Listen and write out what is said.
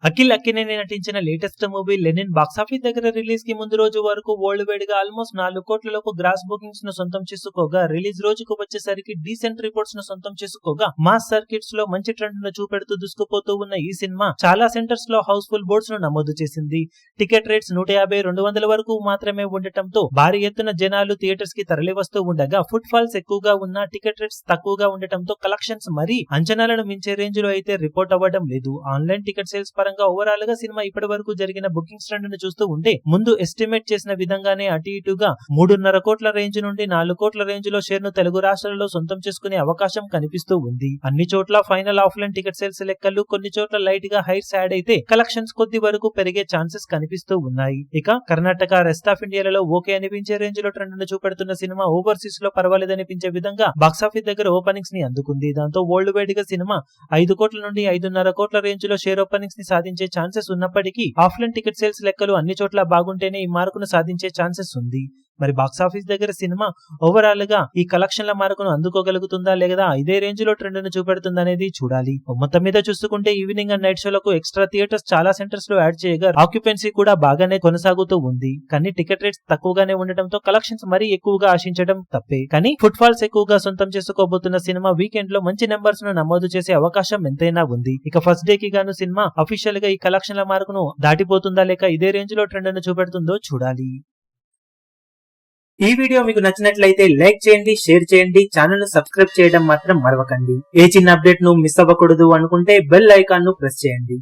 అఖిల్ అక్కినేని నటించిన latest movie Lenin box office దగ్గర release కి ముందు రోజు వరకు వరల్డ్ వైడ్ గా ఆల్మోస్ట్ 4 కోట్లలోపు గ్రాస్ బుకింగ్స్ ను సొంతం చేసుకోగా, రిలీజ్ రోజుకు వచ్చేసరికి డీసెంట్ రిపోర్ట్స్ ను సొంతం చేసుకోగా, మాస్ సర్కిట్స్ లో మంచి ట్రెండ్ ను చూపెడుతూ దూసుకుపోతూ ఉన్న ఈ సినిమా చాలా సెంటర్స్ లో హౌస్ఫుల్ బోర్డ్స్ ను నమోదు చేసింది. టికెట్ రేట్స్ 150-200 వరకు మాత్రమే ఉండటంతో భారీ ఎత్తున జనాలు థియేటర్స్ కి తరలి వస్తూ ఉండగా, ఫుట్ ఫాల్స్ ఎక్కువగా ఉన్న టికెట్ రేట్స్ తక్కువగా ఉండటంతో కలెక్షన్స్ మరీ అంచనాలను మించే రేంజ్ లో అయితే రిపోర్ట్ అవ్వడం లేదు. ఆన్లైన్ టికెట్ సేల్స్ పరంగా ఓవరాల్ గా సినిమా ఇప్పటి వరకు జరిగిన బుకింగ్స్ ట్రెండ్ ను చూస్తూ ఉంటే, ముందు ఎస్టిమేట్ చేసిన విధంగానే అటు ఇటుగా 3.5 కోట్ల రేంజ్ నుండి 4 కోట్ల రేంజ్ లో షేర్ ను తెలుగు రాష్ట్రాలలో సొంతం చేసుకునే అవకాశం కనిపిస్తూ ఉంది. అన్ని చోట్ల ఫైనల్ ఆఫ్లైన్ టికెట్ సేల్స్ లెక్కలు కొన్ని చోట్ల లైట్ గా హైట్స్ యాడ్ అయితే కలెక్షన్స్ కొద్ది వరకు పెరిగే ఛాన్సెస్ కనిపిస్తూ ఉన్నాయి. ఇక కర్ణాటక, రెస్ట్ ఆఫ్ ఇండియాలలో ఓకే అనిపించే రేంజ్ లో ట్రెండ్ ను చూపెడుతున్న సినిమా ఓవర్సీస్ లో పర్వాలేదనిపించే విధంగా బాక్సాఫీస్ దగ్గర ఓపెనింగ్స్ ని అందుకుంది. దాంతో వరల్డ్ వైడ్ గా సినిమా 5 కోట్ల నుండి 5.5 కోట్ల రేంజ్ లో షేర్ ఓపెనింగ్స్ ని సాధించే ఛాన్సెస్ ఉన్నప్పటికీ, ఆఫ్లైన్ టికెట్ సేల్స్ లెక్కలు అన్ని చోట్ల బాగుంటేనే ఈ మార్కును సాధించే ఛాన్సెస్ ఉంది. మరి బాక్సాఫీస్ దగ్గర సినిమా ఓవరాల్ గా ఈ కలెక్షన్ల మార్కును అందుకోగలుగుతుందా లేదా ఇదే రేంజ్ లో ట్రెండ్ ను చూపెడుతుందా అనేది చూడాలి. మొత్తం మీద చూసుకుంటే ఈవినింగ్ అండ్ నైట్ షోలకు ఎక్స్ట్రా థియేటర్స్ చాలా సెంటర్స్ లో యాడ్ చేయగా, ఆక్యుపెన్సీ కూడా బాగానే కొనసాగుతూ ఉంది. కానీ టికెట్ రేట్స్ తక్కువగానే ఉండటంతో కలెక్షన్స్ మరీ ఎక్కువగా ఆశించడం తప్పే. కానీ ఫుట్ ఫాల్స్ ఎక్కువగా సొంతం చేసుకోబోతున్న సినిమా వీకెండ్ లో మంచి నెంబర్స్ ను నమోదు చేసే అవకాశం ఎంతైనా ఉంది. ఇక ఫస్ట్ డే కి గాను సినిమా అఫీషియల్ గా ఈ కలెక్షన్ల మార్కును దాటిపోతుందా లేక ఇదే రేంజ్ లో ట్రెండ్ ను చూపెడుతుందో చూడాలి. ఈ వీడియో మీకు నచ్చినట్లయితే లైక్ చేయండి, షేర్ చేయండి, ఛానల్ ను సబ్స్క్రైబ్ చేయడం మాత్రం మరవకండి. ఏ చిన్న అప్డేట్ ను మిస్ అవ్వకూడదు అనుకుంటే బెల్ ఐకాన్ ను ప్రెస్ చేయండి.